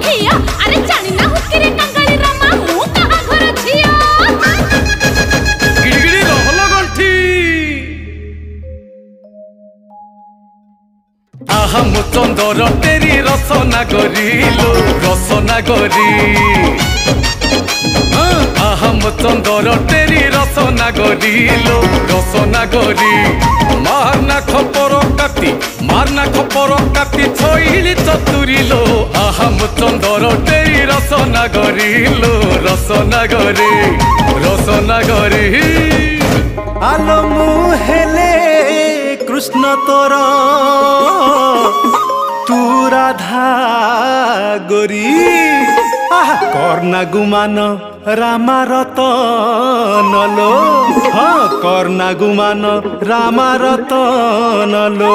झिया अरे जानी ना हुकिरे कंगाली रमा मु कहा घर झिया गिड़गिड़ी रहलो गंठी आहम चंदर तेरी रसना गरिलो रसना गरी आहम चंदर तेरी रसना गरिलो रसना गरी मारना खपर काती छइली चतुरिलो आहम चंदर तेरी रसना गरिलो रसना गरी आलो मुहेले कृष्ण तोर तू राधा गोरी कर्णा गुमान रामा रतन लो हाँ कर्णा गुमान रामा रतन लो